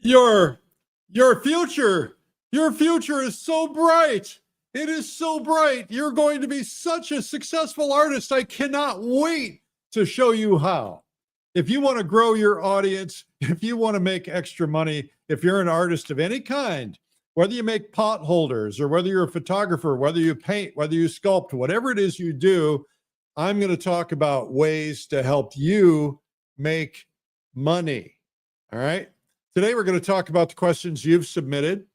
Your your future, your future is so bright. It is so bright. You're going to be such a successful artist. I cannot wait to show you how. If you want to grow your audience, if you want to make extra money, if you're an artist of any kind, whether you make pot holders or whether you're a photographer, whether you paint, whether you sculpt, whatever it is you do, I'm going to talk about ways to help you make money. All right. Today, we're going to talk about the questions you've submitted.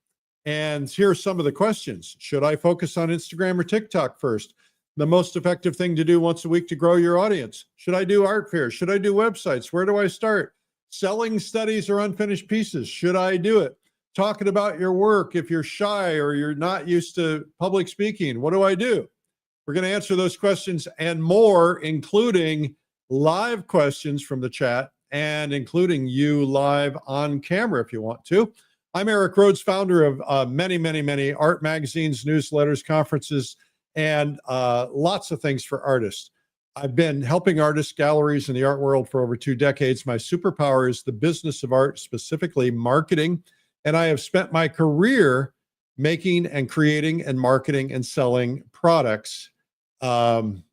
And here are some of the questions. Should I focus on Instagram or TikTok first? The most effective thing to do once a week to grow your audience. Should I do art fairs? Should I do websites? Where do I start? Selling studies or unfinished pieces. Should I do it? Talking about your work. If you're shy or you're not used to public speaking, what do I do? We're going to answer those questions and more, including live questions from the chat and including you live on camera if you want to. I'm Eric Rhoads, founder of many art magazines, newsletters, conferences, and lots of things for artists. I've been helping artists, galleries, in the art world for over 2 decades. My superpower is the business of art, specifically marketing. And I have spent my career making and creating and marketing and selling products, and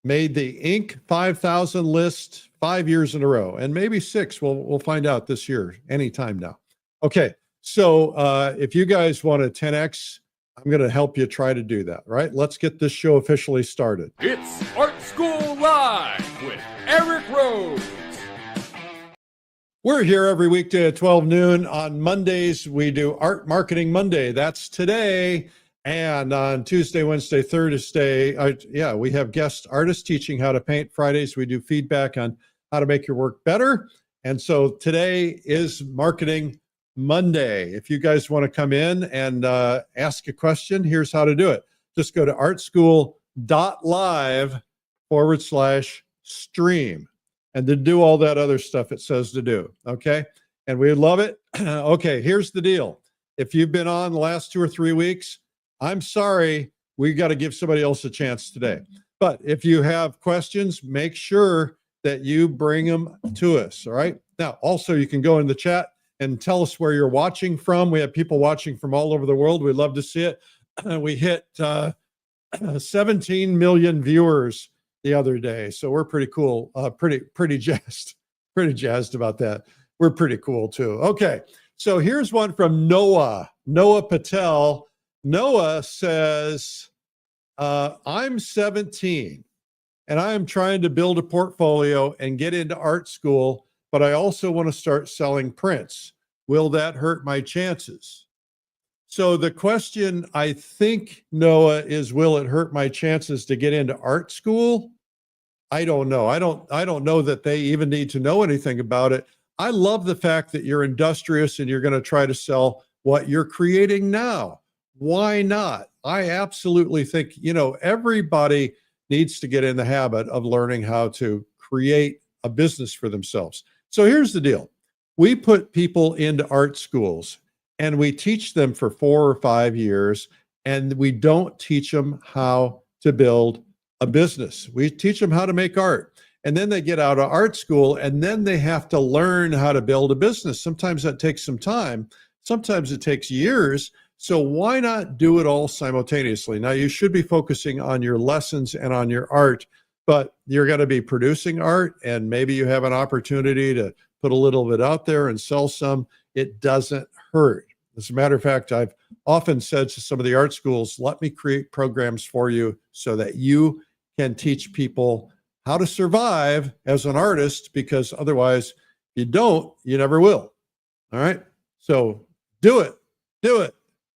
made the Inc. 5,000 list 5 years in a row, and maybe 6. We'll find out this year, anytime now. Okay, so if you guys want to 10x, I'm going to help you try to do that, right? Let's get this show officially started. It's Art School Live with Eric Rhoads. We're here every weekday at 12 noon. On Mondays, we do Art Marketing Monday. That's today. And on Tuesday, Wednesday, Thursday, we have guest artists teaching how to paint. Fridays, we do feedback on how to make your work better. And so today is Marketing Monday. If you guys want to come in and ask a question, here's how to do it. Just go to artschool.live/stream and to do all that other stuff it says to do. Okay. And we love it. Okay. Here's the deal. If you've been on the last 2 or 3 weeks, I'm sorry, we got to give somebody else a chance today. But if you have questions, make sure that you bring them to us. All right. Now, also, you can go in the chat and tell us where you're watching from. We have people watching from all over the world. We'd love to see it. We hit 17 million viewers the other day. So we're pretty cool. Pretty jazzed about that. We're pretty cool too. Okay. So here's one from Noah Patel. Noah says, I'm 17 and I am trying to build a portfolio and get into art school, but I also want to start selling prints. Will that hurt my chances? So the question, I think, Noah, is, will it hurt my chances to get into art school? I don't know. I don't know that they even need to know anything about it. I love the fact that you're industrious and you're going to try to sell what you're creating now. Why not? I absolutely think, everybody needs to get in the habit of learning how to create a business for themselves. So here's the deal. We put people into art schools and we teach them for 4 or 5 years, and we don't teach them how to build a business. We teach them how to make art, and then they get out of art school and then they have to learn how to build a business. Sometimes that takes some time. Sometimes it takes years. So why not do it all simultaneously? Now, you should be focusing on your lessons and on your art, but you're going to be producing art, and maybe you have an opportunity to put a little bit out there and sell some. It doesn't hurt. As a matter of fact, I've often said to some of the art schools, let me create programs for you so that you can teach people how to survive as an artist, because otherwise you never will. All right. So do it.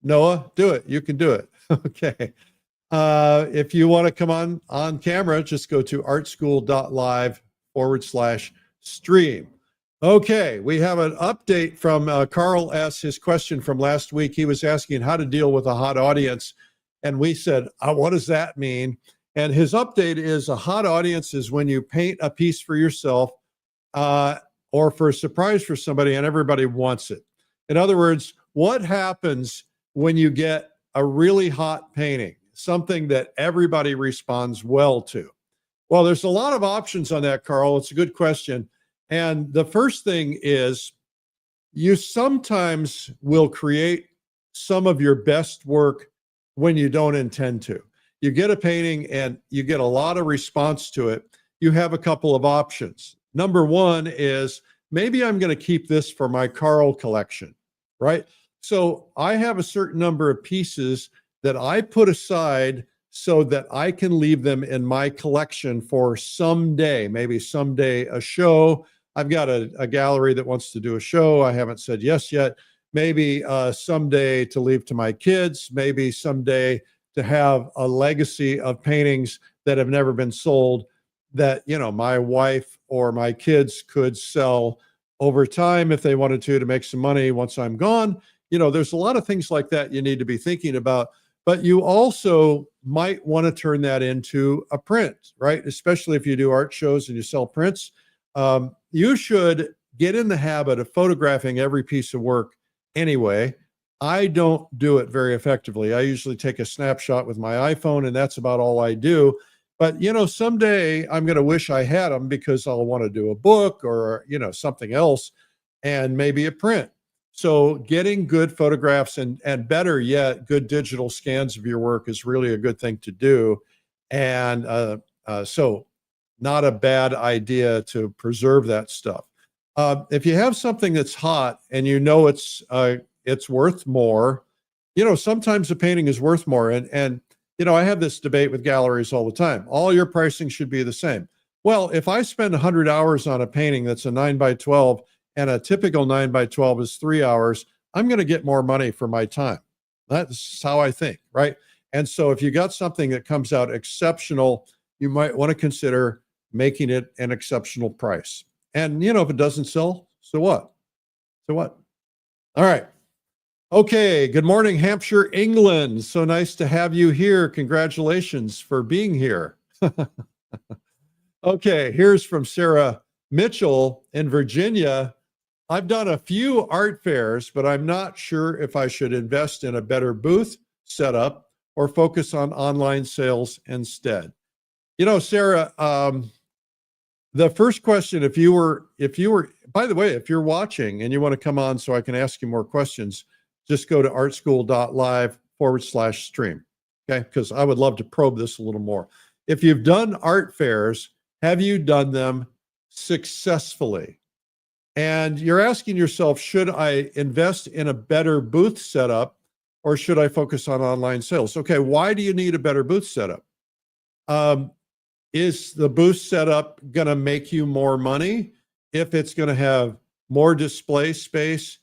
Noah, do it. You can do it. Okay. If you want to come on camera, just go to artschool.live/stream. Okay. We have an update from Carl S. His question from last week. He was asking how to deal with a hot audience. And we said, what does that mean? And his update is, a hot audience is when you paint a piece for yourself or for a surprise for somebody and everybody wants it. In other words, what happens when you get a really hot painting, something that everybody responds well to? Well, there's a lot of options on that, Carl. It's a good question. And the first thing is you sometimes will create some of your best work when you don't intend to. You get a painting and you get a lot of response to it. You have a couple of options. Number one is maybe I'm going to keep this for my 𝗠𝗿 collection, right? So I have a certain number of pieces that I put aside so that I can leave them in my collection for someday, maybe someday a show. I've got a gallery that wants to do a show. I haven't said yes yet. Maybe someday to leave to my kids, maybe someday to have a legacy of paintings that have never been sold that, you know, my wife or my kids could sell over time if they wanted to make some money once I'm gone. You know, there's a lot of things like that you need to be thinking about, but you also might want to turn that into a print, right? Especially if you do art shows and you sell prints. You should get in the habit of photographing every piece of work anyway. I don't do it very effectively. I usually take a snapshot with my iPhone and that's about all I do. But, you know, someday I'm going to wish I had them because I'll want to do a book or, you know, something else and maybe a print. So getting good photographs and better yet, good digital scans of your work is really a good thing to do. And so not a bad idea to preserve that stuff. If you have something that's hot and you know it's worth more, you know, sometimes a painting is worth more. And you know, I have this debate with galleries all the time. All your pricing should be the same. Well, if I spend 100 hours on a painting that's a 9x12 and a typical 9x12 is 3 hours, I'm going to get more money for my time. That's how I think, right? And so if you got something that comes out exceptional, you might want to consider making it an exceptional price. And, you know, if it doesn't sell, so what? So what? All right. Okay. Good morning, Hampshire, England. So nice to have you here. Congratulations for being here. Okay. Here's from Sarah Mitchell in Virginia. I've done a few art fairs, but I'm not sure if I should invest in a better booth setup or focus on online sales instead. You know, Sarah, the first question, if you were, by the way, if you're watching and you want to come on so I can ask you more questions, just go to artschool.live/stream. Okay. Because I would love to probe this a little more. If you've done art fairs, have you done them successfully? And you're asking yourself, should I invest in a better booth setup or should I focus on online sales? Okay. Why do you need a better booth setup? Is the booth setup going to make you more money? If it's going to have more display space,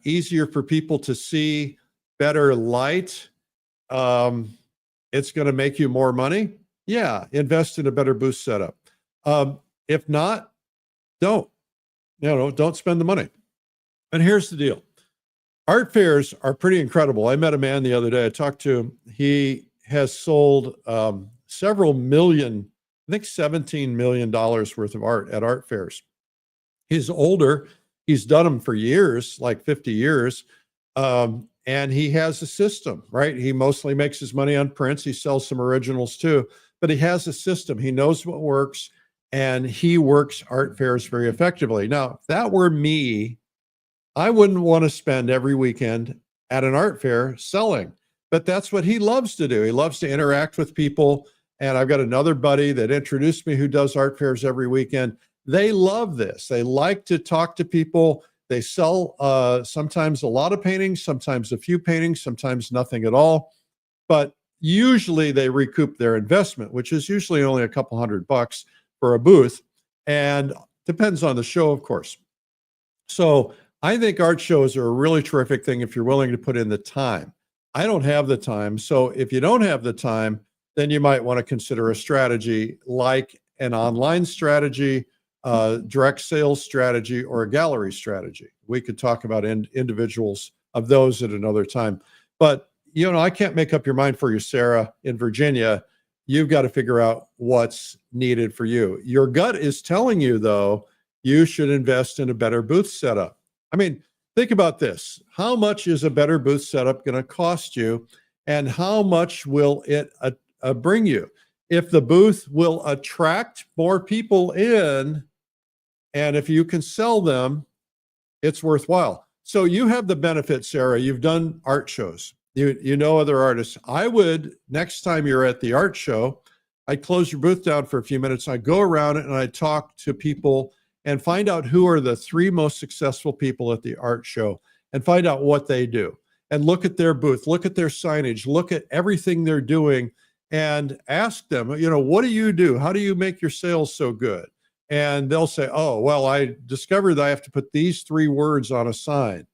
easier for people to see, better light, it's going to make you more money? Yeah, invest in a better booth setup. If not, don't spend the money. And here's the deal. Art fairs are pretty incredible. I met a man the other day. I talked to him. He has sold several million, I think $17 million worth of art at art fairs. He's older. He's done them for years, like 50 years. And he has a system, right? He mostly makes his money on prints. He sells some originals too, but he has a system. He knows what works and he works art fairs very effectively. Now, if that were me, I wouldn't want to spend every weekend at an art fair selling, but that's what he loves to do. He loves to interact with people. And I've got another buddy that introduced me who does art fairs every weekend. They love this. They like to talk to people. They sell sometimes a lot of paintings, sometimes a few paintings, sometimes nothing at all. But usually they recoup their investment, which is usually only a couple $100 for a booth, and depends on the show, of course. So I think art shows are a really terrific thing if you're willing to put in the time. I don't have the time. So if you don't have the time, then you might want to consider a strategy like an online strategy, direct sales strategy, or a gallery strategy. We could talk about individuals of those at another time. But, you know, I can't make up your mind for you, Sarah, in Virginia. You've got to figure out what's needed for you. Your gut is telling you, though, you should invest in a better booth setup. I mean, think about this. How much is a better booth setup going to cost you? And how much will it bring you? If the booth will attract more people in, And if you can sell them, it's worthwhile. So you have the benefit, Sarah. You've done art shows. You know other artists. I would, next time you're at the art show, I'd close your booth down for a few minutes. I'd go around it and I'd talk to people and find out who are the 3 most successful people at the art show and find out what they do. And look at their booth, look at their signage, look at everything they're doing and ask them, you know, what do you do? How do you make your sales so good? And they'll say, oh, well, I discovered that I have to put these 3 words on a sign,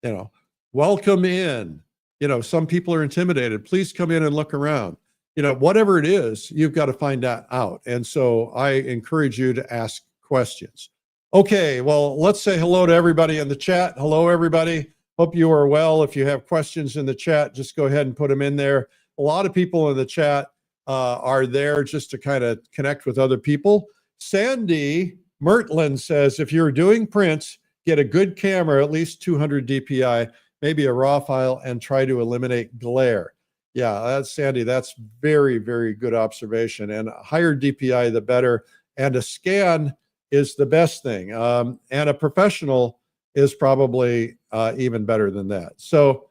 you know, welcome in. You know, some people are intimidated. Please come in and look around. You know, whatever it is, you've got to find that out. And so I encourage you to ask questions. Okay, well, let's say hello to everybody in the chat. Hello, everybody. Hope you are well. If you have questions in the chat, just go ahead and put them in there. A lot of people in the chat are there just to kind of connect with other people. Sandy Mertland says, if you're doing prints, get a good camera, at least 200 DPI, maybe a raw file, and try to eliminate glare. Yeah, that's Sandy. That's very, very good observation. And higher DPI, the better. And a scan is the best thing. And a professional is probably even better than that. So,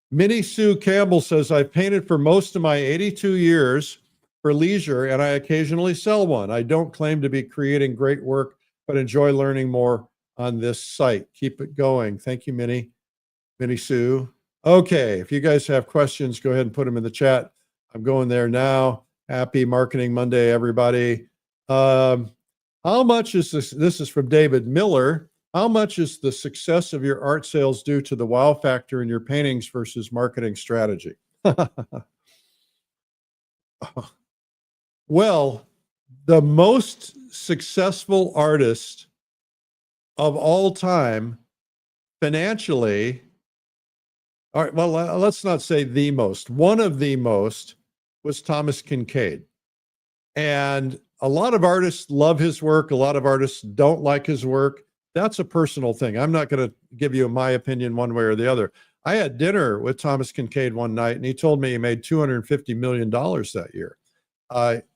Minnie Sue Campbell says, I've painted for most of my 82 years for leisure, and I occasionally sell one. I don't claim to be creating great work, but enjoy learning more on this site. Keep it going. Thank you, Minnie Sue. Okay, if you guys have questions, go ahead and put them in the chat. I'm going there now. Happy Marketing Monday, everybody. How much is this? This is from David Miller. How much is the success of your art sales due to the wow factor in your paintings versus marketing strategy? Well, the most successful artist of all time financially, all right, well, let's not say the most, one of the most was 𝗤mise Kincaid. And a lot of artists love his work. A lot of artists don't like his work. That's a personal thing. I'm not going to give you my opinion one way or the other. I had dinner with 𝗤mise Kincaid one night, and he told me he made $250 million that year.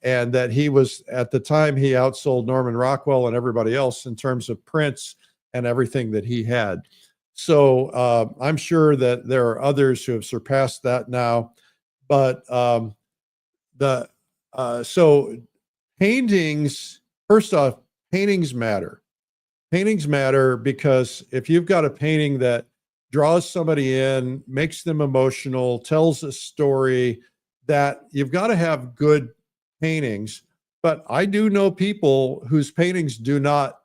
And that he was, at the time, he outsold Norman Rockwell and everybody else in terms of prints and everything that he had. So I'm sure that there are others who have surpassed that now. But so paintings, first off, paintings matter. Paintings matter because if you've got a painting that draws somebody in, makes them emotional, tells a story, that you've got to have good paintings. But I do know people whose paintings do not,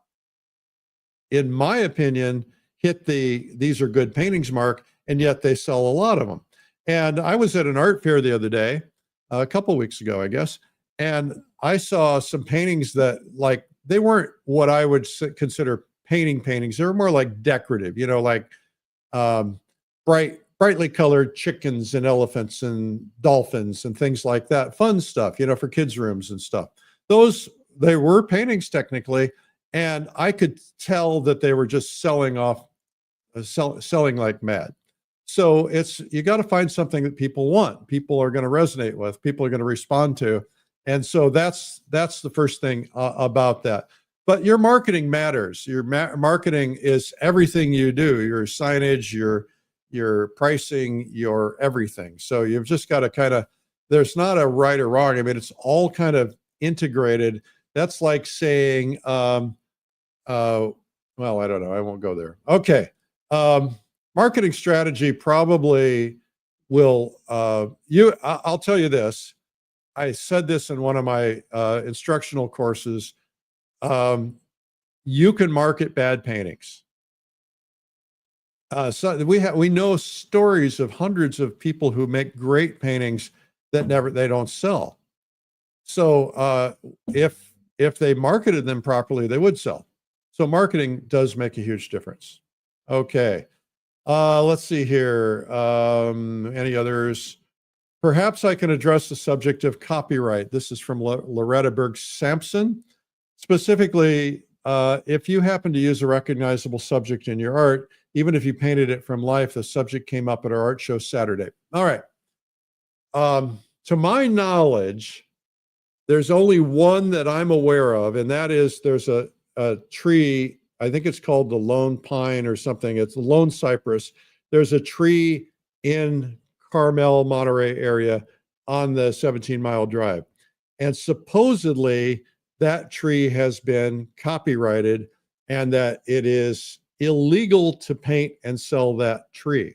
in my opinion, hit the these are good paintings mark, and yet they sell a lot of them. And I was at an art fair the other day, a couple of weeks ago, I guess, and I saw some paintings that, like, they weren't what I would consider paintings. They were more like decorative, you know, like brightly colored chickens and elephants and dolphins and things like that. Fun stuff, you know, for kids' rooms and stuff. Those, they were paintings technically, and I could tell that they were just selling like mad. So you got to find something that people want, people are going to resonate with, people are going to respond to. And so that's the first thing about that. But your marketing matters. Your marketing is everything you do, your signage, your pricing, your everything. So you've just got to kind of, there's not a right or wrong. I mean, it's all kind of integrated. That's like saying, well, I don't know. I won't go there. Okay. Marketing strategy probably will, I'll tell you this. I said this in one of my instructional courses. You can market bad paintings. So we know stories of hundreds of people who make great paintings that they don't sell. So if they marketed them properly, they would sell. So marketing does make a huge difference. Okay. Let's see here. Any others? Perhaps I can address the subject of copyright. This is from Loretta Berg Sampson. Specifically, if you happen to use a recognizable subject in your art, even if you painted it from life, the subject came up at our art show Saturday. All right. To my knowledge, There's only one that I'm aware of, and that is there's a tree, I think it's called the lone pine or something. It's the lone cypress. There's a tree in Carmel, Monterey area on the 17-mile drive. And supposedly that tree has been copyrighted and that it is illegal to paint and sell that tree.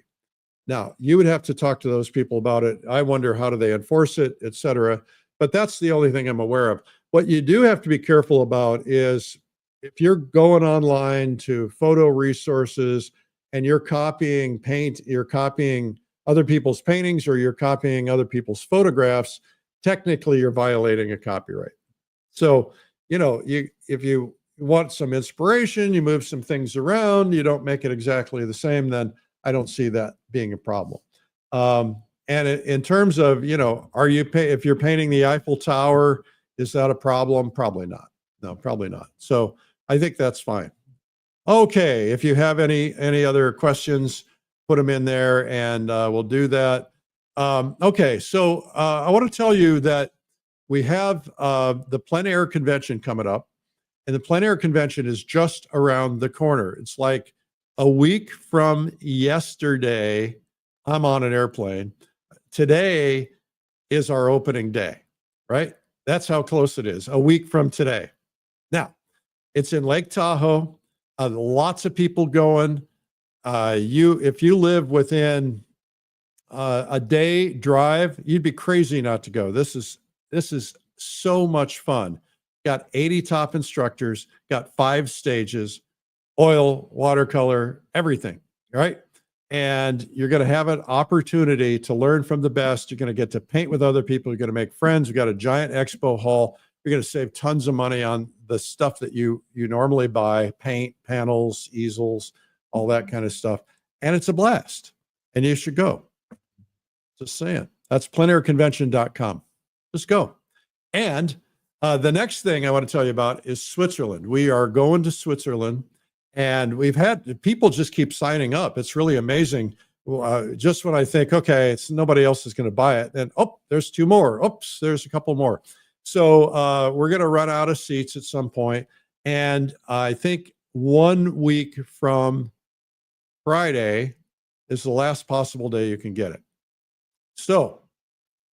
Now, you would have to talk to those people about it. I wonder, how do they enforce it, et cetera. But that's the only thing I'm aware of. What you do have to be careful about is if you're going online to photo resources and you're copying paint, you're copying other people's paintings or you're copying other people's photographs, technically you're violating a copyright. So, you know, if you want some inspiration, you move some things around, you don't make it exactly the same, then I don't see that being a problem. And in terms of, you know, if you're painting the Eiffel Tower, is that a problem? Probably not. No, probably not. So I think that's fine. Okay, if you have any other questions, put them in there and we'll do that. Okay, so I want to tell you that we have the Plein Air Convention coming up, and the Plein Air Convention is just around the corner. It's like a week from yesterday. I'm on an airplane. Today is our opening day, right? That's how close it is, a week from today. Now, it's in Lake Tahoe. Lots of people going. If you live within a day drive, you'd be crazy not to go. This is so much fun. Got 80 top instructors, got 5 stages, oil, watercolor, everything, right? And you're going to have an opportunity to learn from the best. You're going to get to paint with other people. You're going to make friends. We've got a giant expo hall. You're going to save tons of money on the stuff that you normally buy, paint, panels, easels, all that kind of stuff. And it's a blast. And you should go. Just saying. That's pleinairconvention.com. Just go. And the next thing I want to tell you about is Switzerland. We are going to Switzerland, and we've had people just keep signing up. It's really amazing. Just when I think, okay, nobody else is going to buy it, then, oh, there's 2 more. Oops, there's a couple more. So we're going to run out of seats at some point. And I think 1 week from Friday is the last possible day you can get it. So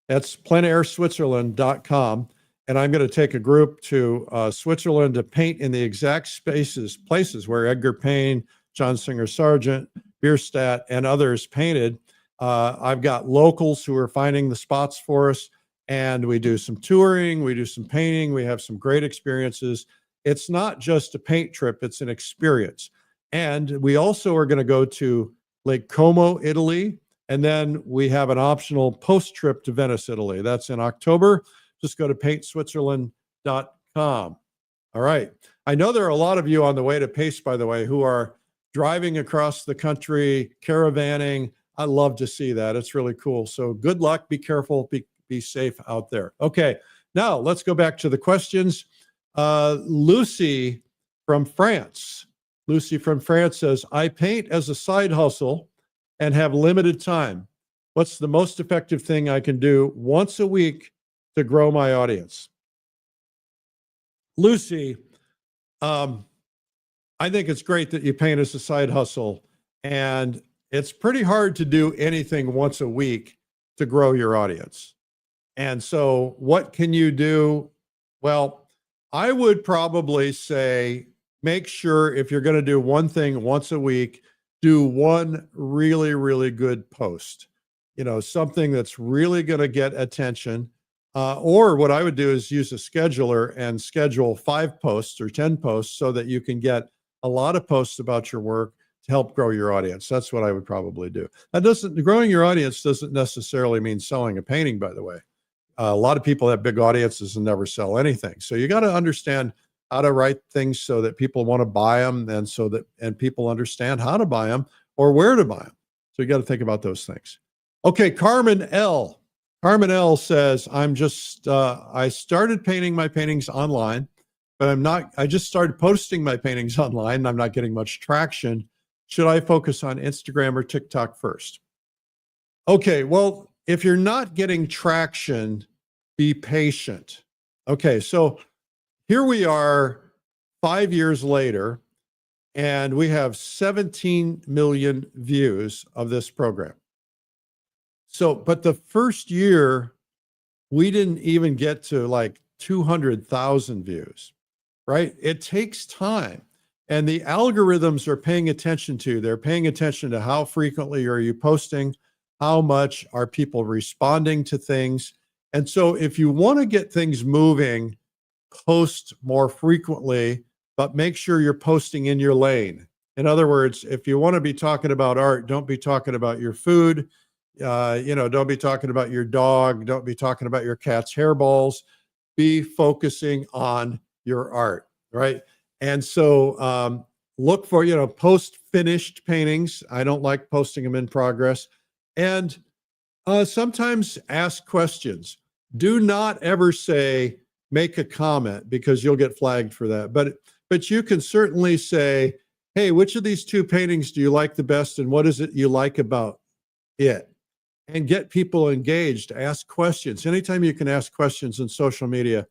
that's pleinair.switzerland.com. And I'm going to take a group to Switzerland to paint in the exact places where Edgar Payne, John Singer Sargent, Bierstadt, and others painted. I've got locals who are finding the spots for us, and we do some touring, we do some painting, we have some great experiences. It's not just a paint trip, it's an experience. And we also are going to go to Lake Como, Italy, and then we have an optional post trip to Venice, Italy. That's in October. Just go to paintswitzerland.com. All right. I know there are a lot of you on the way to Pace, by the way, who are driving across the country, caravanning. I love to see that. It's really cool. So good luck. Be careful. Be safe out there. Okay. Now let's go back to the questions. Lucy from France. Lucy from France says, I paint as a side hustle and have limited time. What's the most effective thing I can do once a week to grow my audience? Lucy, I think it's great that you paint as a side hustle, and it's pretty hard to do anything once a week to grow your audience. And so what can you do? Well, I would probably say, make sure if you're going to do one thing once a week, do one really, really good post, something that's really going to get attention. Or what I would do is use a scheduler and schedule 5 posts or 10 posts so that you can get a lot of posts about your work to help grow your audience. That's what I would probably do. Growing your audience doesn't necessarily mean selling a painting, by the way. A lot of people have big audiences and never sell anything. So you got to understand how to write things so that people want to buy them, and people understand how to buy them or where to buy them. So you got to think about those things. Okay, Carmen L. Carmen L says, I started painting my paintings online, but I just started posting my paintings online and I'm not getting much traction. Should I focus on Instagram or TikTok first? Okay, well, if you're not getting traction, be patient. Okay, so here we are 5 years later, and we have 17 million views of this program. So, but the first year, we didn't even get to like 200,000 views, right? It takes time. And the algorithms are paying attention to, they're paying attention to how frequently are you posting, how much are people responding to things. And so if you want to get things moving, post more frequently, but make sure you're posting in your lane. In other words, if you want to be talking about art, don't be talking about your food. Don't be talking about your dog. Don't be talking about your cat's hairballs. Be focusing on your art, right? And so look for, post finished paintings. I don't like posting them in progress. And sometimes ask questions. Do not ever say, make a comment, because you'll get flagged for that. But you can certainly say, hey, which of these two paintings do you like the best? And what is it you like about it? And get people engaged, ask questions. Anytime you can ask questions in social media.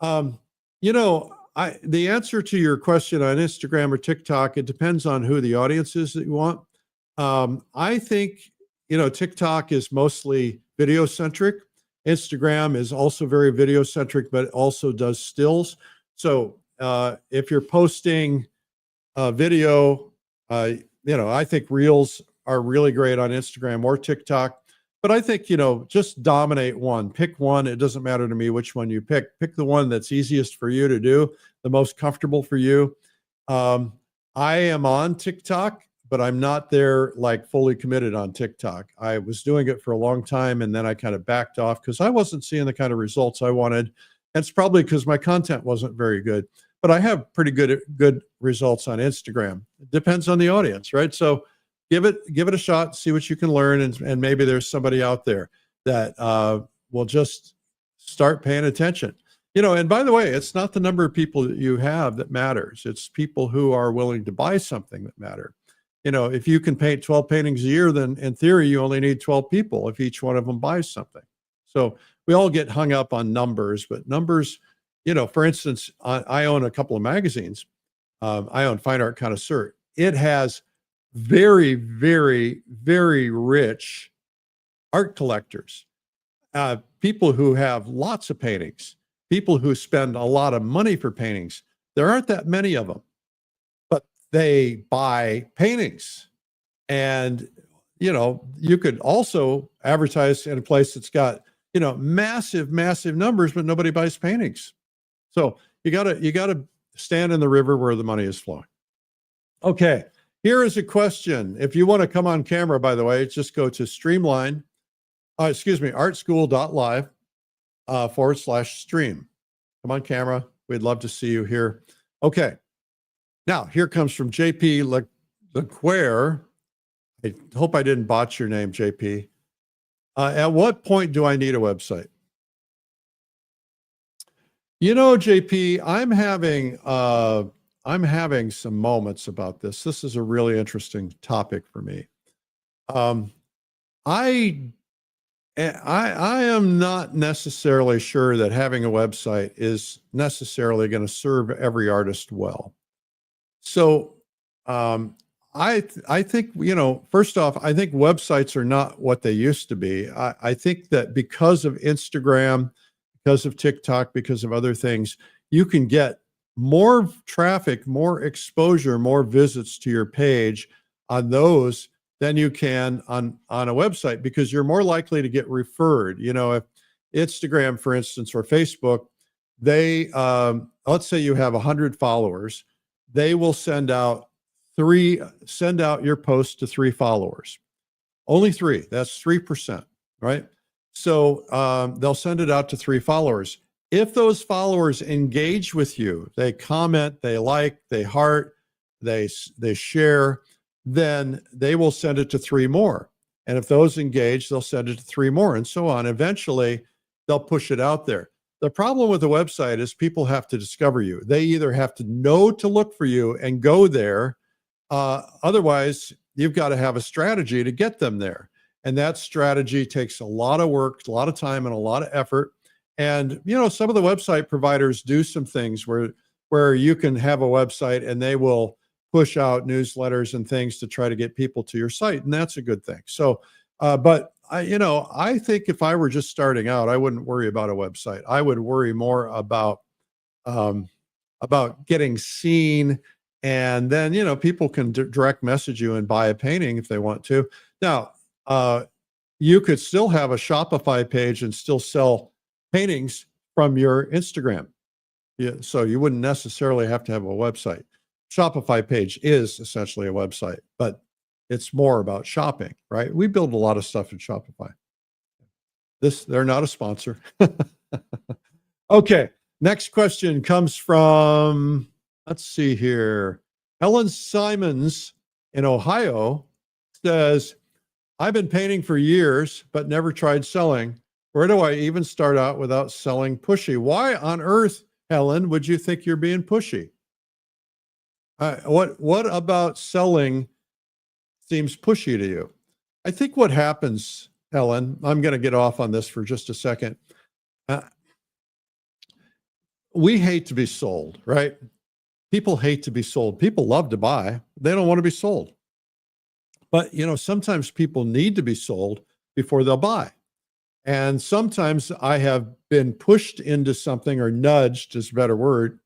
The answer to your question on Instagram or TikTok, it depends on who the audience is that you want. I think, TikTok is mostly video centric. Instagram is also very video centric, but it also does stills. So if you're posting video, I think Reels are really great on Instagram or TikTok. But I think, just dominate one. Pick one. It doesn't matter to me which one you pick. Pick the one that's easiest for you to do, the most comfortable for you. I am on TikTok, but I'm not there like fully committed on TikTok. I was doing it for a long time, and then I kind of backed off because I wasn't seeing the kind of results I wanted. And it's probably because my content wasn't very good. But I have pretty good results on Instagram. It depends on the audience, right? So give it a shot, see what you can learn, and maybe there's somebody out there that will just start paying attention. And by the way, it's not the number of people that you have that matters. It's people who are willing to buy something that matter. If you can paint 12 paintings a year, then in theory, you only need 12 people if each one of them buys something. So we all get hung up on numbers, but numbers, for instance, I own a couple of magazines. I own Fine Art Connoisseur. It has very, very, very rich art collectors, people who have lots of paintings, people who spend a lot of money for paintings. There aren't that many of them, but they buy paintings. And, you could also advertise in a place that's got, massive, massive numbers, but nobody buys paintings. So you gotta stand in the river where the money is flowing. Okay. Here is a question. If you want to come on camera, by the way, just go to artschool.live /stream. Come on camera. We'd love to see you here. Okay. Now, here comes from 𝗠ป์𝗿𝗄𝗏. I hope I didn't botch your name, JP. At what point do I need a website? JP, I'm having some moments about this. This is a really interesting topic for me. I am not necessarily sure that having a website is necessarily going to serve every artist well. So I think, first off, I think websites are not what they used to be. I think that because of Instagram, because of TikTok, because of other things, you can get more traffic, more exposure, more visits to your page on those than you can on a website, because you're more likely to get referred. If Instagram, for instance, or Facebook, they, let's say you have 100 followers, they will send out your post to 3 followers. Only 3, that's 3%, right? So they'll send it out to 3 followers. If those followers engage with you, they comment, they like, they heart, they share, then they will send it to 3 more. And if those engage, they'll send it to 3 more, and so on. Eventually, they'll push it out there. The problem with a website is people have to discover you. They either have to know to look for you and go there. Otherwise, you've got to have a strategy to get them there. And that strategy takes a lot of work, a lot of time, and a lot of effort. And, you know, some of the website providers do some things where you can have a website and they will push out newsletters and things to try to get people to your site. And that's a good thing. So, but I think if I were just starting out, I wouldn't worry about a website. I would worry more about getting seen. And then, you know, people can direct message you and buy a painting if they want to. Now, you could still have a Shopify page and still sell paintings from your Instagram. Yeah, so you wouldn't necessarily have to have a website. Shopify page is essentially a website, but it's more about shopping, right? We build a lot of stuff in Shopify. They're not a sponsor. Okay, next question comes from, let's see here. Helen Simons in Ohio says, I've been painting for years, but never tried selling. Where do I even start out without selling pushy? Why on earth, Helen, would you think you're being pushy? What about selling seems pushy to you? I think what happens, Helen, I'm going to get off on this for just a second. We hate to be sold, right? People hate to be sold. People love to buy. They don't want to be sold. But, you know, sometimes people need to be sold before they'll buy. And sometimes I have been pushed into something, or nudged is a better word,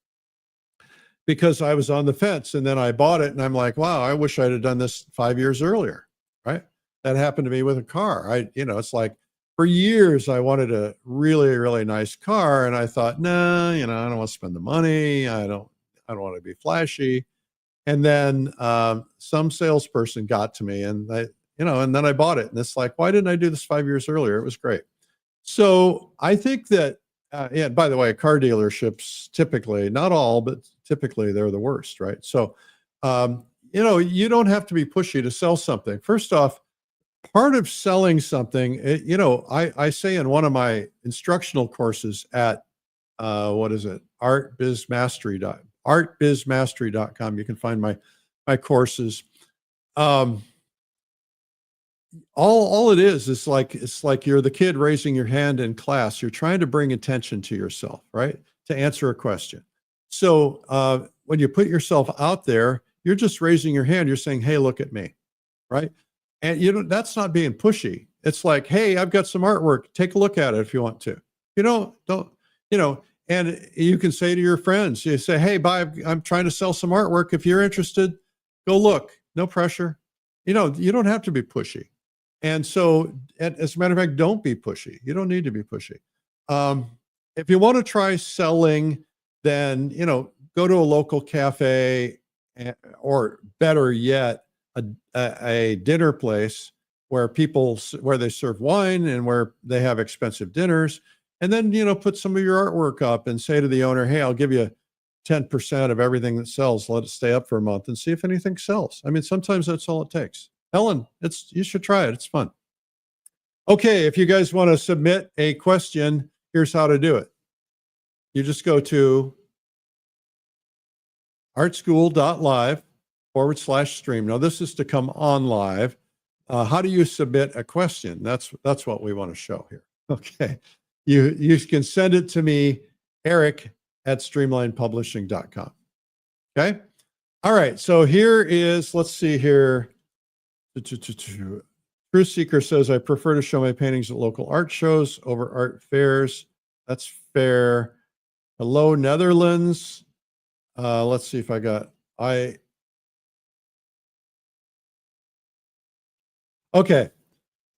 because I was on the fence and then I bought it and I'm like, wow, I wish I'd have done this 5 years earlier, right? That happened to me with a car. It's like for years I wanted a really, really nice car and I thought, nah, I don't want to spend the money. I don't want to be flashy. And then some salesperson got to me and and then I bought it. And it's like, why didn't I do this 5 years earlier? It was great. So I think that, and by the way, car dealerships typically, not all, but typically they're the worst, right? So, you don't have to be pushy to sell something. First off, part of selling something, I say in one of my instructional courses at, artbizmastery.com. You can find my courses. All it is it's like you're the kid raising your hand in class. You're trying to bring attention to yourself, right? To answer a question. So when you put yourself out there, you're just raising your hand. You're saying, hey, look at me, right? And that's not being pushy. It's like, hey, I've got some artwork. Take a look at it if you want to. And you can say to your friends, you say, hey, I'm trying to sell some artwork. If you're interested, go look. No pressure. You don't have to be pushy. And so, as a matter of fact, don't be pushy. You don't need to be pushy. If you want to try selling, then, go to a local cafe, or better yet, a dinner place where they serve wine and where they have expensive dinners. And then, put some of your artwork up and say to the owner, hey, I'll give you 10% of everything that sells. Let it stay up for a month and see if anything sells. I mean, sometimes that's all it takes. Helen, you should try it. It's fun. Okay, if you guys want to submit a question, here's how to do it. You just go to artschool.live/stream. Now, this is to come on live. How do you submit a question? That's what we want to show here. Okay. You can send it to me, Eric at streamlinepublishing.com. Okay. All right. So here is, let's see here. Truth Seeker says, I prefer to show my paintings at local art shows over art fairs. That's fair. Hello, Netherlands. Let's see if okay.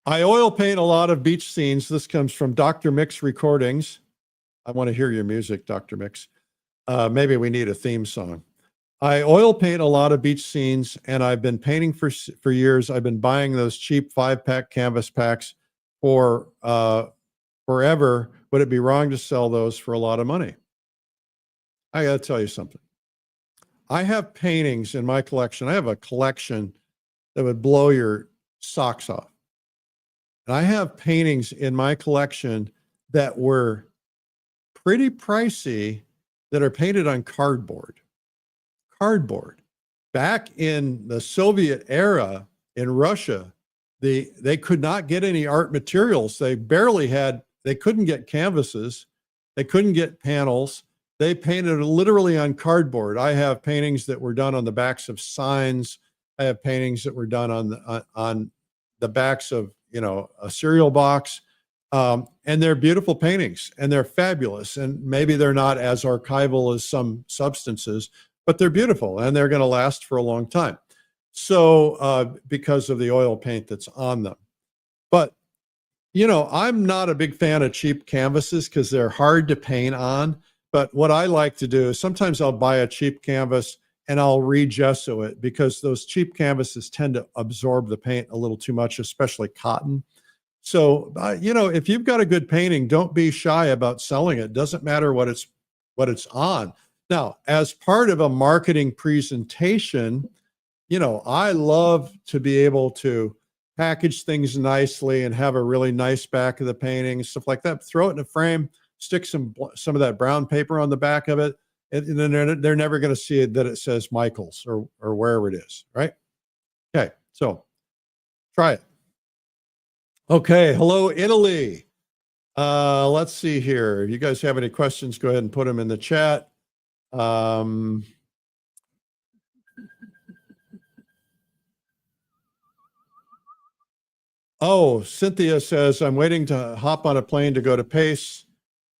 I oil paint a lot of beach scenes. This comes from Dr. Mix Recordings. I want to hear your music, Dr. Mix. Maybe we need a theme song. I oil paint a lot of beach scenes, and I've been painting for years. I've been buying those cheap 5-pack canvas packs for forever. Would it be wrong to sell those for a lot of money? I got to tell you something. I have paintings in my collection. I have a collection that would blow your socks off. And I have paintings in my collection that were pretty pricey that are painted on cardboard. Back in the Soviet era in Russia, they could not get any art materials. They couldn't get canvases. They couldn't get panels. They painted literally on cardboard. I have paintings that were done on the backs of signs. I have paintings that were done on the backs of, you know, a cereal box. And they're beautiful paintings and they're fabulous. And maybe they're not as archival as some substances, but they're beautiful and they're going to last for a long time. So because of the oil paint that's on them. But, you know, I'm not a big fan of cheap canvases because they're hard to paint on. But what I like to do is sometimes I'll buy a cheap canvas and I'll re-gesso it, because those cheap canvases tend to absorb the paint a little too much, especially cotton. So, you know, if you've got a good painting, don't be shy about selling it. Doesn't matter what it's on. Now, as part of a marketing presentation, you know, I love to be able to package things nicely and have a really nice back of the painting, stuff like that. Throw it in a frame, stick some of that brown paper on the back of it, and then they're never going to see it that it says Michael's or wherever it is, right? Okay, so try it. Okay, hello, Italy. Let's see here. If you guys have any questions, go ahead and put them in the chat. Oh, Cynthia says, I'm waiting to hop on a plane to go to PACE,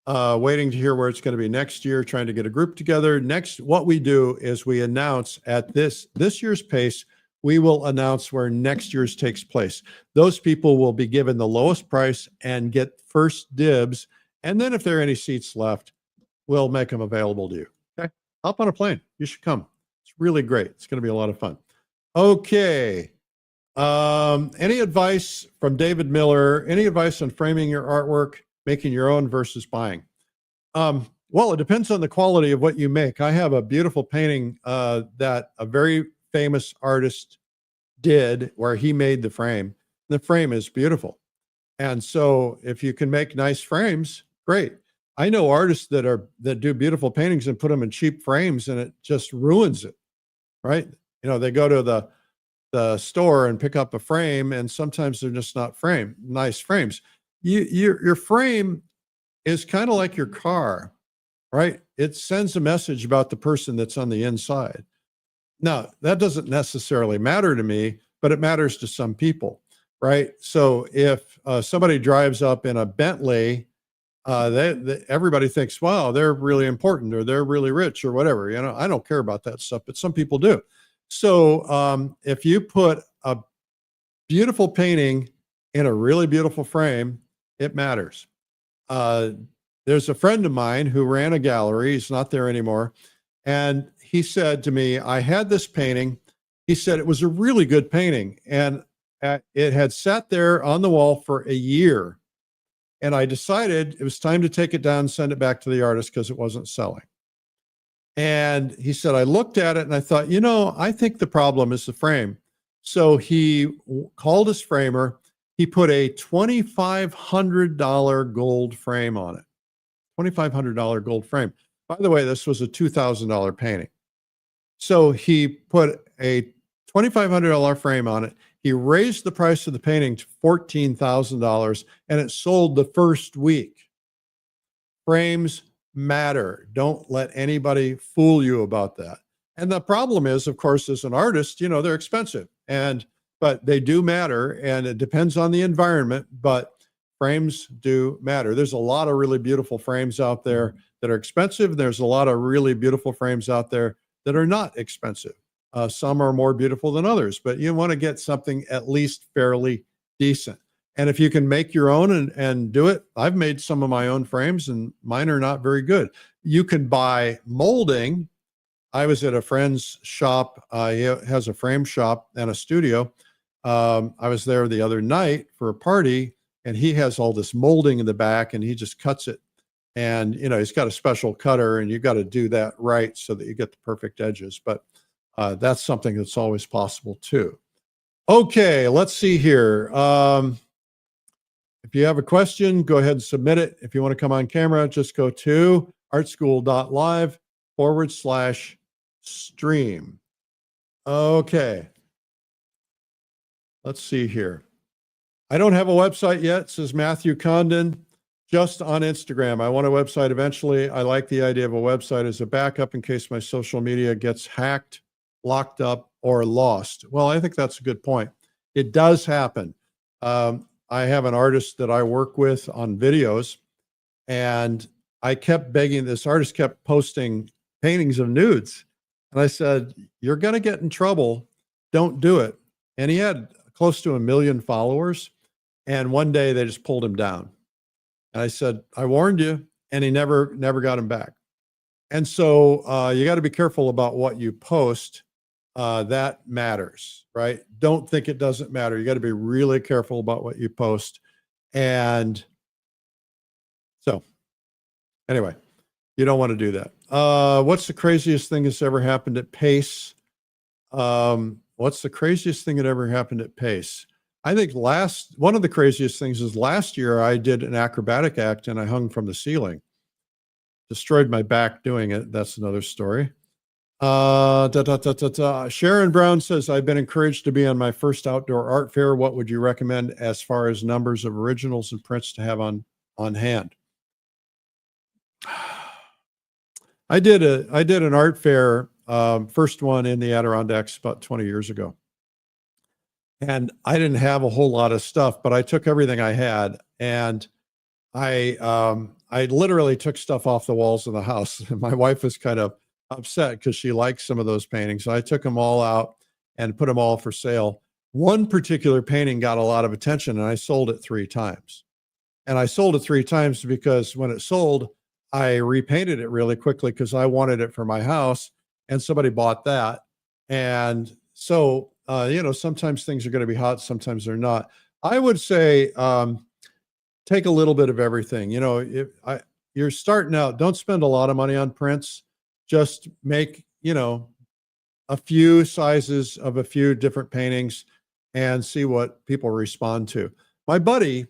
waiting to hear where it's going to be next year, trying to get a group together. Next, what we do is we announce at this year's PACE, we will announce where next year's takes place. Those people will be given the lowest price and get first dibs. And then if there are any seats left, we'll make them available to you. Okay. Hop on a plane. You should come. It's really great. It's going to be a lot of fun. Okay. Any advice from David Miller? Any advice on framing your artwork, making your own versus buying? Well, it depends on the quality of what you make. I have a beautiful painting that a very famous artist did where he made the frame. The frame is beautiful. And so if you can make nice frames, great. I know artists that do beautiful paintings and put them in cheap frames and it just ruins it, right? You know, they go to the store and pick up a frame and sometimes they're just not nice frames. Your frame is kind of like your car, right? It sends a message about the person that's on the inside. Now, that doesn't necessarily matter to me, but it matters to some people, right? So if somebody drives up in a Bentley, everybody thinks, wow, they're really important or they're really rich or whatever. You know, I don't care about that stuff, but some people do. So if you put a beautiful painting in a really beautiful frame, it matters. There's a friend of mine who ran a gallery. He's not there anymore. And he said to me, I had this painting. He said it was a really good painting. And it had sat there on the wall for a year. And I decided it was time to take it down and send it back to the artist because it wasn't selling. And he said, I looked at it and I thought, you know, I think the problem is the frame. So he called his framer. He put a $2,500 gold frame on it. $2,500 gold frame. By the way, this was a $2,000 painting. So he put a $2,500 frame on it. He raised the price of the painting to $14,000 and it sold the first week. Frames matter. Don't let anybody fool you about that. And the problem is, of course, as an artist, you know, they're expensive but they do matter and it depends on the environment, but frames do matter. There's a lot of really beautiful frames out there that are expensive. There's a lot of really beautiful frames out there that are not expensive. Some are more beautiful than others, but you want to get something at least fairly decent. And if you can make your own and do it, I've made some of my own frames and mine are not very good. You can buy molding. I was at a friend's shop. He has a frame shop and a studio. I was there the other night for a party and he has all this molding in the back and he just cuts it. And, you know, he's got a special cutter and you got to do that right so that you get the perfect edges. But that's something that's always possible too. Okay, let's see here. If you have a question, go ahead and submit it. If you want to come on camera, just go to artschool.live/stream. Okay. Let's see here. I don't have a website yet, says Matthew Condon. just on Instagram. I want a website eventually. I like the idea of a website as a backup in case my social media gets hacked, locked up, or lost. Well, I think that's a good point. It does happen. I have an artist that I work with on videos, and I kept begging, this artist kept posting paintings of nudes. And I said, you're going to get in trouble. Don't do it. And he had close to 1 million followers. And one day they just pulled him down. And I said, I warned you. And he never got him back. And so you got to be careful about what you post. That matters, right? Don't think it doesn't matter. You got to be really careful about what you post. And so anyway, you don't want to do that. What's the craziest thing that's ever happened at Pace? What's the craziest thing that ever happened at Pace? I think one of the craziest things is last year I did an acrobatic act and I hung from the ceiling. Destroyed my back doing it. That's another story. Sharon Brown says, I've been encouraged to be on my first outdoor art fair. What would you recommend as far as numbers of originals and prints to have on hand? I did an art fair, first one in the Adirondacks about 20 years ago. And I didn't have a whole lot of stuff, but I took everything I had, and I literally took stuff off the walls of the house. My wife was kind of upset because she liked some of those paintings. So I took them all out and put them all for sale. One particular painting got a lot of attention, and I sold it 3 times. And I sold it 3 times because when it sold, I repainted it really quickly because I wanted it for my house, and somebody bought that. And so, sometimes things are going to be hot, sometimes they're not. I would say, take a little bit of everything. You're starting out, don't spend a lot of money on prints. Just make, a few sizes of a few different paintings and see what people respond to. My buddy,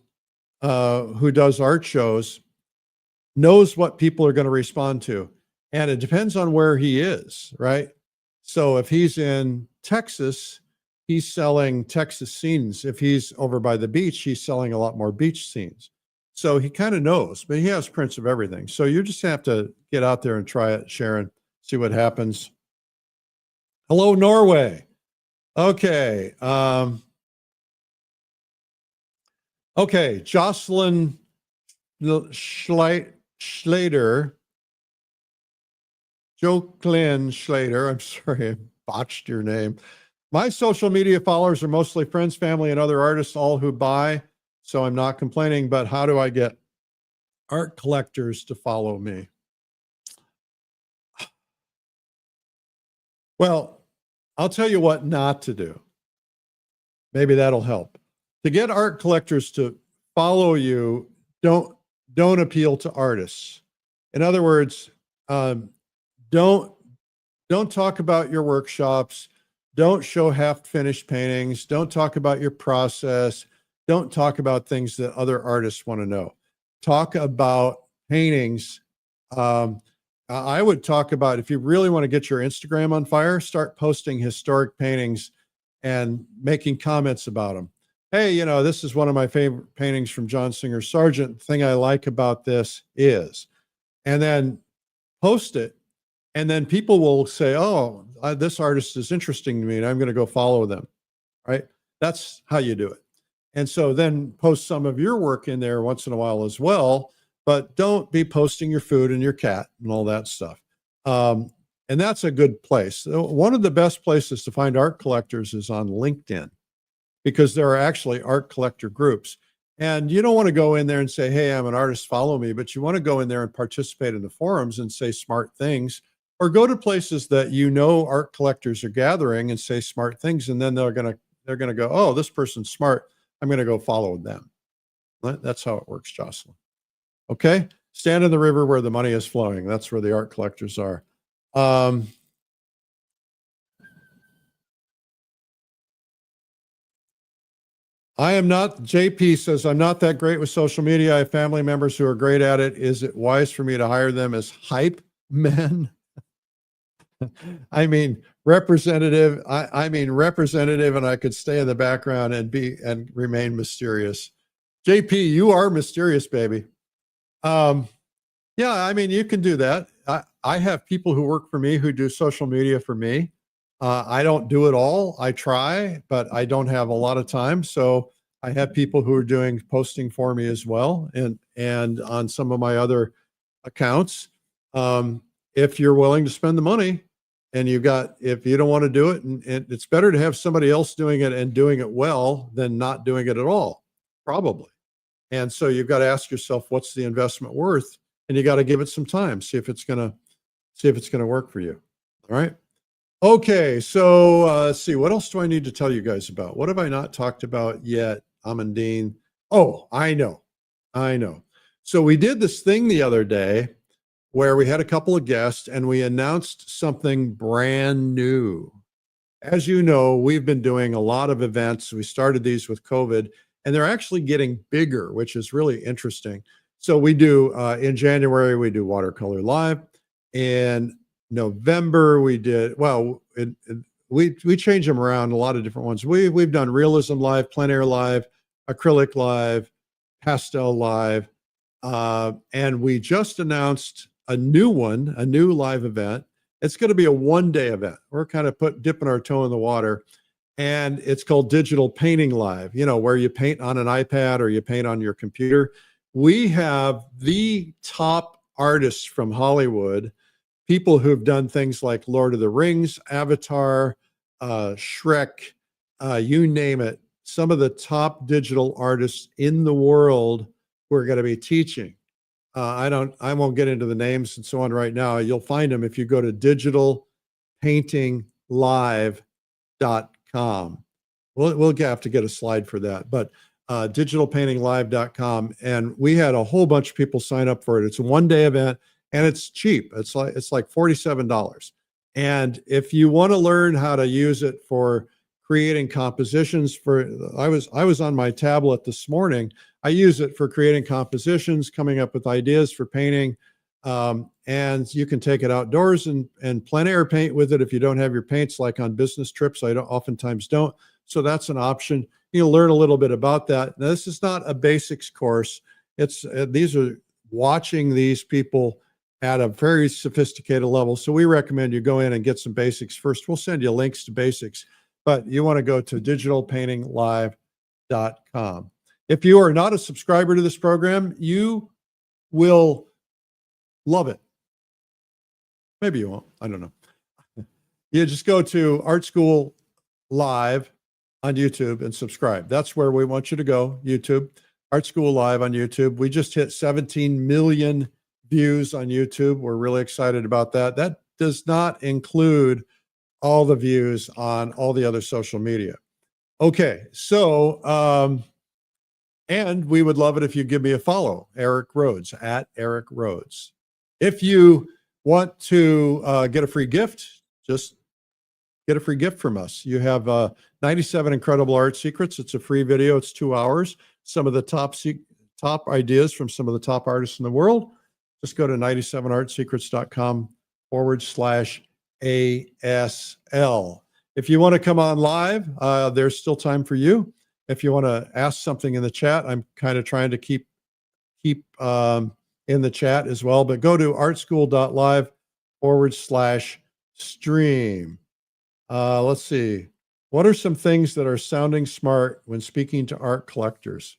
who does art shows, knows what people are going to respond to. And it depends on where he is, right? So if he's in Texas, he's selling Texas scenes. If he's over by the beach, he's selling a lot more beach scenes. So he kind of knows, but he has prints of everything. So you just have to get out there and try it, Sharon, see what happens. Hello, Norway. Okay. Okay, Jocelyn Schlader, Joclyn Schlader, I'm sorry, I botched your name. My social media followers are mostly friends, family, and other artists, all who buy, so I'm not complaining, but how do I get art collectors to follow me? Well, I'll tell you what not to do. Maybe that'll help. To get art collectors to follow you, don't appeal to artists. In other words, don't talk about your workshops. Don't show half-finished paintings. Don't talk about your process. Don't talk about things that other artists want to know. Talk about paintings. I would talk about, if you really want to get your Instagram on fire, start posting historic paintings and making comments about them. Hey, this is one of my favorite paintings from John Singer Sargent. The thing I like about this is, and then post it. And then people will say, oh, this artist is interesting to me, and I'm going to go follow them, right? That's how you do it. And so then post some of your work in there once in a while as well, but don't be posting your food and your cat and all that stuff. And that's a good place. One of the best places to find art collectors is on LinkedIn, because there are actually art collector groups. And you don't want to go in there and say, hey, I'm an artist, follow me, but you want to go in there and participate in the forums and say smart things. Or go to places that art collectors are gathering and say smart things, and then they're gonna go, oh, this person's smart, I'm gonna go follow them. That's how it works, Jocelyn. Okay, stand in the river where the money is flowing. That's where the art collectors are. I am not, JP says, I'm not that great with social media. I have family members who are great at it. Is it wise for me to hire them as hype men? I mean, representative, and I could stay in the background and remain mysterious. JP, you are mysterious, baby. Yeah, I mean, you can do that. I have people who work for me who do social media for me. I don't do it all. I try, but I don't have a lot of time. So I have people who are doing posting for me as well, and on some of my other accounts. If you're willing to spend the money, and if you don't want to do it, and it's better to have somebody else doing it and doing it well than not doing it at all, probably. And so you've got to ask yourself, what's the investment worth? And you got to give it some time, see if it's gonna work for you. All right. Okay. So let's see, what else do I need to tell you guys about? What have I not talked about yet? Amandine. Oh, I know. So we did this thing the other day where we had a couple of guests and we announced something brand new. As you know, we've been doing a lot of events. We started these with COVID, and they're actually getting bigger, which is really interesting. So we do, in January, we do Watercolor Live. In November, we did, well, we change them around, a lot of different ones. We've done Realism Live, Plein Air Live, Acrylic Live, Pastel Live, and we just announced a new live event. It's going to be a one-day event. We're kind of dipping our toe in the water, and it's called Digital Painting Live, where you paint on an iPad or you paint on your computer. We have the top artists from Hollywood, people who've done things like Lord of the Rings, Avatar, Shrek, you name it. Some of the top digital artists in the world who are going to be teaching. I won't get into the names and so on right now. You'll find them if you go to digitalpaintinglive.com. We'll have to get a slide for that, but digitalpaintinglive.com. And we had a whole bunch of people sign up for it. It's a one-day event and it's cheap. It's like $47. And if you want to learn how to use it for creating compositions I was on my tablet this morning. I use it for creating compositions, coming up with ideas for painting. And you can take it outdoors and plein air paint with it if you don't have your paints, like on business trips. I oftentimes don't. So that's an option. You'll learn a little bit about that. Now, this is not a basics course. These are watching these people at a very sophisticated level. So we recommend you go in and get some basics first. We'll send you links to basics, but you want to go to digitalpaintinglive.com. If you are not a subscriber to this program, you will love it. Maybe you won't. I don't know. You just go to Art School Live on YouTube and subscribe. That's where we want you to go, YouTube. Art School Live on YouTube. We just hit 17 million views on YouTube. We're really excited about that. That does not include all the views on all the other social media. Okay, so, and we would love it if you give me a follow, Eric Rhoads, at Eric Rhoads. If you want to get a free gift, just get a free gift from us. You have 97 Incredible Art Secrets. It's a free video. It's 2 hours. Some of the top ideas from some of the top artists in the world. Just go to 97artsecrets.com/ASL. If you want to come on live, there's still time for you. If you want to ask something in the chat, I'm kind of trying to keep in the chat as well, but go to artschool.live/stream. Let's see. What are some things that are sounding smart when speaking to art collectors?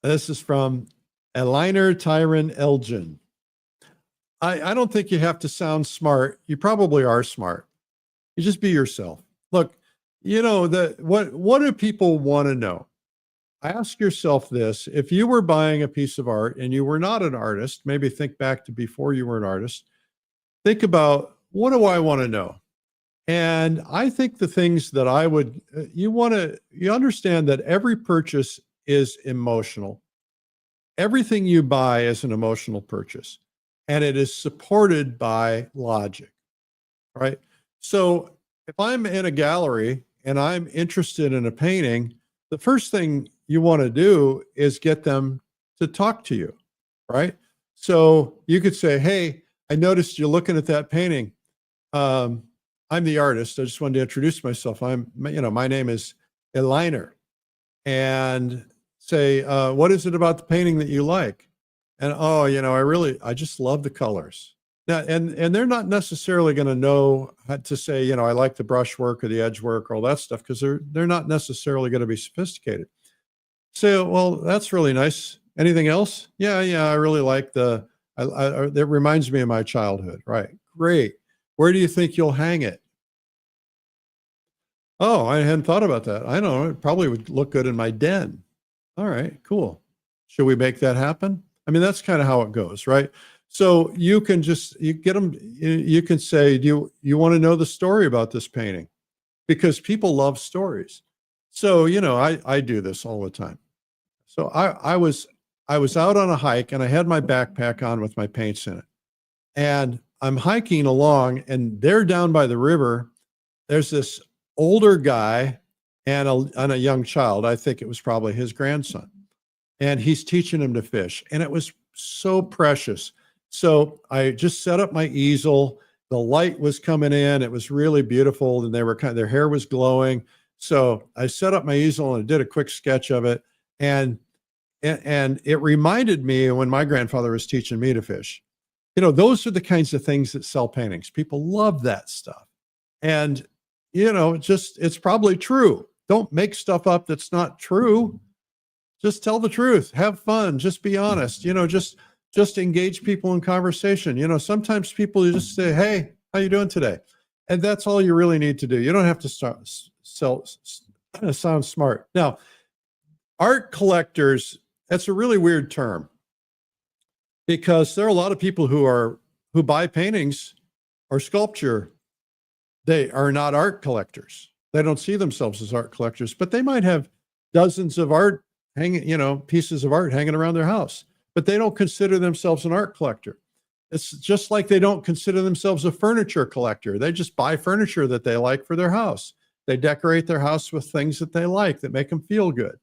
This is from Eliner Tyron Elgin. I don't think you have to sound smart. You probably are smart. You just be yourself. Look, what do people want to know? Ask yourself this. If you were buying a piece of art and you were not an artist, maybe think back to before you were an artist. Think about, what do I want to know? And I think the things that you understand that every purchase is emotional. Everything you buy is an emotional purchase, and it is supported by logic, right? So if I'm in a gallery and I'm interested in a painting, the first thing you want to do is get them to talk to you, right? So you could say, hey, I noticed you're looking at that painting. I'm the artist. I just wanted to introduce myself. My name is Eliner. And say, what is it about the painting that you like? And, oh, I just love the colors. Now, and they're not necessarily going to know how to say, I like the brush work or the edge work or all that stuff, because they're not necessarily going to be sophisticated. So, well, that's really nice. Anything else? Yeah, I really like that reminds me of my childhood. Right. Great. Where do you think you'll hang it? Oh, I hadn't thought about that. I don't know. It probably would look good in my den. All right, cool. Should we make that happen? I mean, that's kind of how it goes, right? So you can get them, you can say, do you want to know the story about this painting? Because people love stories. So, I do this all the time. So I was out on a hike and I had my backpack on with my paints in it. And I'm hiking along and they're down by the river. There's this older guy and a young child. I think it was probably his grandson. And he's teaching him to fish. And it was so precious. So I just set up my easel. The light was coming in. It was really beautiful. And their hair was glowing. So I set up my easel and I did a quick sketch of it. And it reminded me of when my grandfather was teaching me to fish. Those are the kinds of things that sell paintings. People love that stuff. And, it's probably true. Don't make stuff up that's not true. Just tell the truth. Have fun. Just be honest. Just engage people in conversation. Sometimes people just say, hey, how you doing today? And that's all you really need to do. You don't have to sound smart. Now, art collectors, that's a really weird term because there are a lot of people who buy paintings or sculpture. They are not art collectors. They don't see themselves as art collectors, but they might have dozens of art pieces of art hanging around their house, but they don't consider themselves an art collector. It's just like they don't consider themselves a furniture collector. They just buy furniture that they like for their house. They decorate their house with things that they like that make them feel good.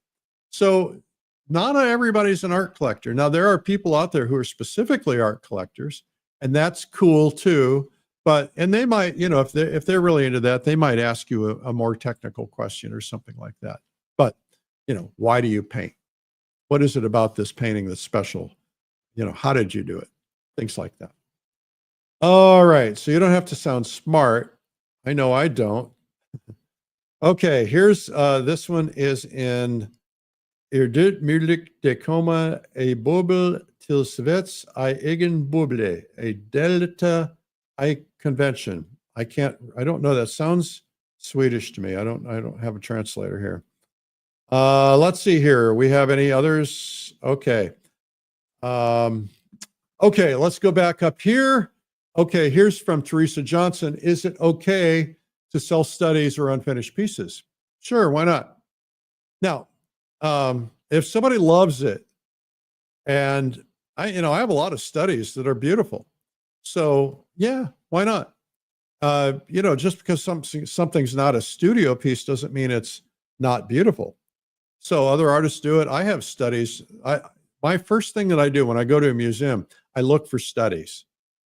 So not everybody's an art collector. Now, there are people out there who are specifically art collectors, and that's cool too. And they might, if they're really into that, they might ask you a more technical question or something like that. But, why do you paint? What is it about this painting that's special? How did you do it? Things like that. All right. So you don't have to sound smart. I know I don't. Okay. Here's, this one is in 𝗬𝗏𝗃𝗄𝗏 I convention. I don't know. That sounds Swedish to me. I don't have a translator here. Let's see here. We have any others? Okay. Okay, let's go back up here. Okay, here's from Teresa Johnson. Is it okay to sell studies or unfinished pieces? Sure, why not? Now, if somebody loves it, and I have a lot of studies that are beautiful. So yeah, why not? Just because something's not a studio piece doesn't mean it's not beautiful. So other artists do it. I have studies. My first thing that I do when I go to a museum, I look for studies.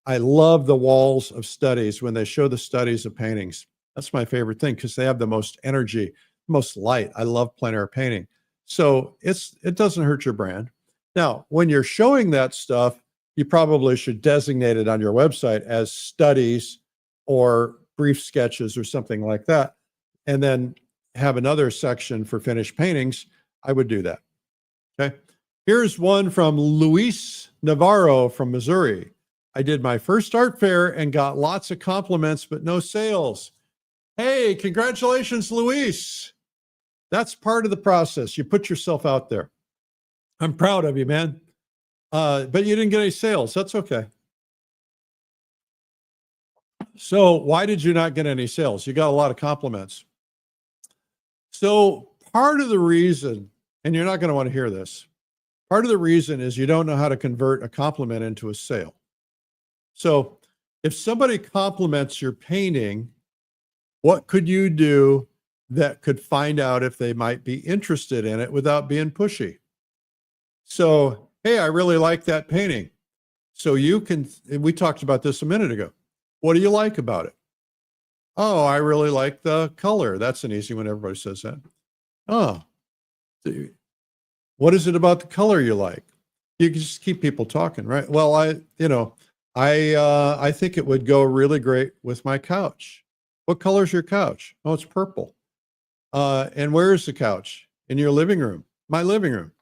I love the walls of studies when they show the studies of paintings. That's my favorite thing because they have the most energy, most light. I love plein air painting. So it doesn't hurt your brand. Now, when you're showing that stuff, you probably should designate it on your website as studies or brief sketches or something like that. And then have another section for finished paintings. I would do that. Okay. Here's one from Luis Navarro from Missouri. I did my first art fair and got lots of compliments, but no sales. Hey, congratulations, Luis. That's part of the process. You put yourself out there. I'm proud of you, man. But you didn't get any sales. That's okay. So why did you not get any sales? You got a lot of compliments. So part of the reason, and you're not going to want to hear this, part of the reason is you don't know how to convert a compliment into a sale. So if somebody compliments your painting, what could you do that could find out if they might be interested in it without being pushy? So, hey, I really like that painting. So we talked about this a minute ago. What do you like about it? Oh, I really like the color. That's an easy one. Everybody says that. Oh, What is it about the color you like? You can just keep people talking, right? Well, I think it would go really great with my couch. What color is your couch? Oh, it's purple. And where is the couch? In your living room. My living room.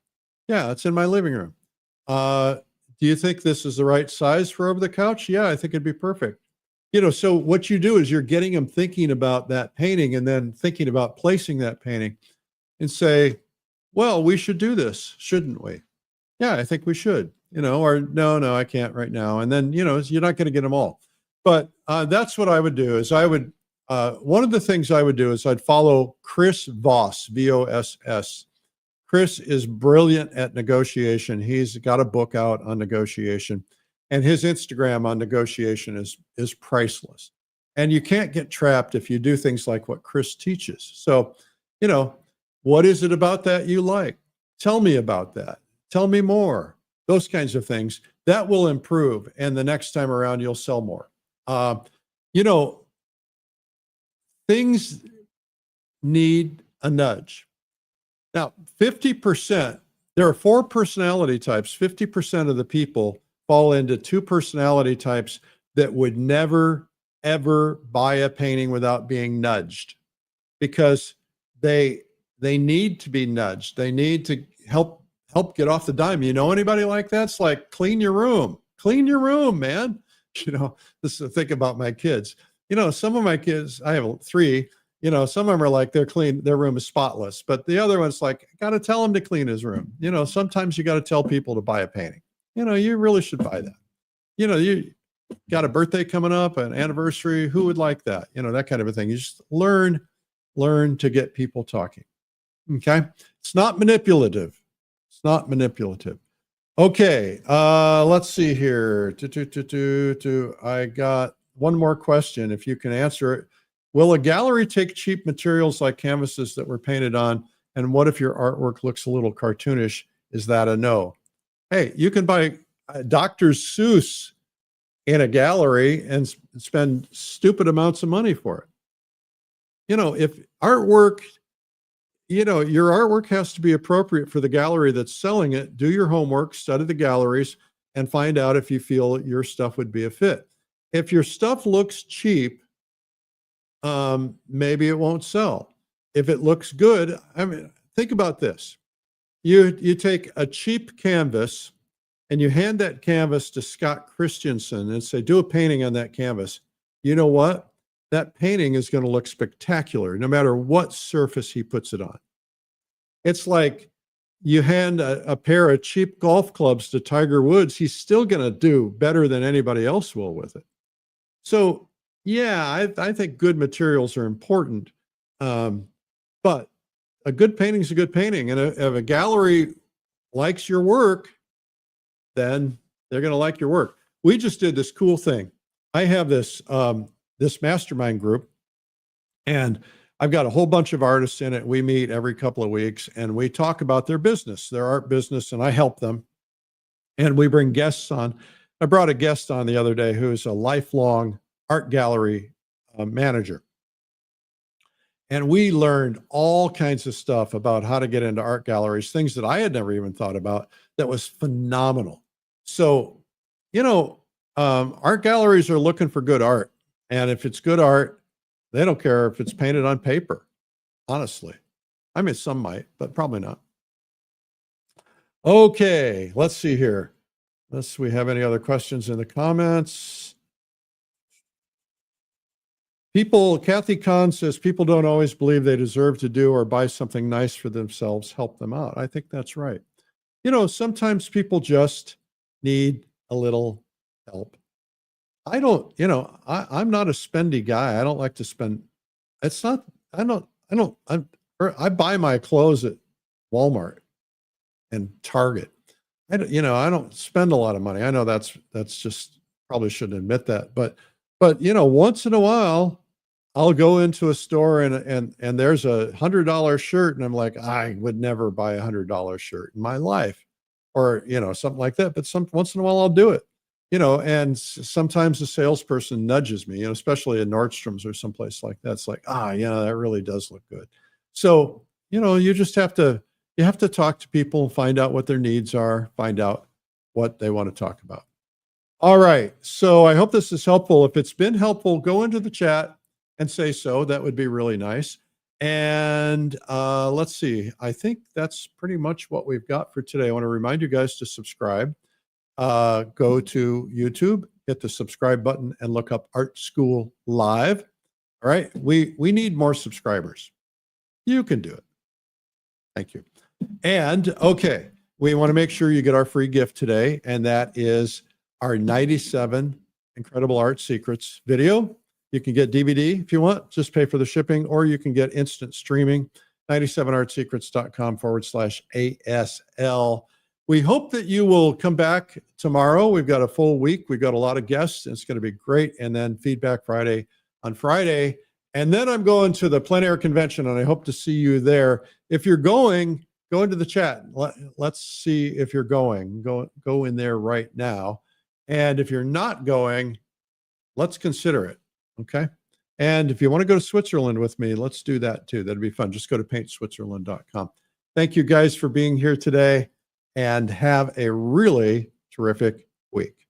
Yeah, it's in my living room. Do you think this is the right size for over the couch? Yeah, I think it'd be perfect. So what you do is you're getting them thinking about that painting and then thinking about placing that painting and say, well, we should do this, shouldn't we? Yeah, I think we should, or no, I can't right now. And then, you're not going to get them all. But that's what I would do is one of the things I would do is I'd follow Chris Voss, V-O-S-S. Chris is brilliant at negotiation. He's got a book out on negotiation, and his Instagram on negotiation is priceless. And you can't get trapped if you do things like what Chris teaches. So, what is it about that you like? Tell me about that. Tell me more. Those kinds of things. That will improve. And the next time around, you'll sell more. Things need a nudge. Now, 50%, there are 4 personality types. 50% of the people fall into 2 personality types that would never, ever buy a painting without being nudged, because they need to be nudged. They need to help get off the dime. You know anybody like that? It's like, clean your room, man. This is the thing about my kids. Some of my kids, I have 3, some of them are like, they're clean, their room is spotless, but the other one's like, got to tell him to clean his room. Sometimes you got to tell people to buy a painting. You really should buy that. You got a birthday coming up, an anniversary, who would like that? That kind of a thing. You just learn to get people talking. Okay. It's not manipulative. Okay. Let's see here. I got one more question. If you can answer it. Will a gallery take cheap materials like canvases that were painted on? And what if your artwork looks a little cartoonish? Is that a no? Hey, you can buy Dr. Seuss in a gallery and spend stupid amounts of money for it. If artwork, your artwork has to be appropriate for the gallery that's selling it. Do your homework, study the galleries, and find out if you feel your stuff would be a fit. If your stuff looks cheap, maybe it won't sell. If it looks good, think about this. You take a cheap canvas and you hand that canvas to Scott Christensen and say, do a painting on that canvas. You know what? That painting is going to look spectacular no matter what surface he puts it on. It's like you hand a pair of cheap golf clubs to Tiger Woods, he's still going to do better than anybody else will with it. So yeah, I think good materials are important. But a good painting is a good painting. And if a gallery likes your work, then they're going to like your work. We just did this cool thing. I have this mastermind group, and I've got a whole bunch of artists in it. We meet every couple of weeks and we talk about their business, their art business, and I help them. And we bring guests on. I brought a guest on the other day who's a lifelong art gallery manager. And we learned all kinds of stuff about how to get into art galleries, things that I had never even thought about. That was phenomenal. So, art galleries are looking for good art. And if it's good art, they don't care if it's painted on paper, honestly. I mean, some might, but probably not. Okay, let's see here. Unless we have any other questions in the comments. Kathy Kahn says, people don't always believe they deserve to do or buy something nice for themselves. Help them out. I think that's right. Sometimes people just need a little help. I'm not a spendy guy. I don't like to spend. I buy my clothes at Walmart and Target. I don't spend a lot of money. I know that's just, probably shouldn't admit that, but once in a while I'll go into a store and there's $100 shirt and I'm like, I would never buy $100 shirt in my life, or, something like that. But once in a while I'll do it, and sometimes the salesperson nudges me, especially at Nordstrom's or someplace like that. It's like, that really does look good. So, you just have to, You have to talk to people, find out what their needs are, find out what they want to talk about. All right. So I hope this is helpful. If it's been helpful, go into the chat and say so. That would be really nice. And let's see. I think that's pretty much what we've got for today. I want to remind you guys to subscribe. Go to YouTube, hit the subscribe button, and look up Art School Live. All right. We need more subscribers. You can do it. Thank you. And okay, we want to make sure you get our free gift today, and that is our 97 Incredible Art Secrets video. You can get DVD if you want, just pay for the shipping, or you can get instant streaming, 97artsecrets.com/ASL. We hope that you will come back tomorrow. We've got a full week. We've got a lot of guests. It's going to be great. And then Feedback Friday on Friday. And then I'm going to the Plein Air Convention, and I hope to see you there. If you're going, go into the chat. Let's see if you're going. Go in there right now. And if you're not going, let's consider it. Okay. And if you want to go to Switzerland with me, let's do that too. That'd be fun. Just go to paintswitzerland.com. Thank you guys for being here today, and have a really terrific week.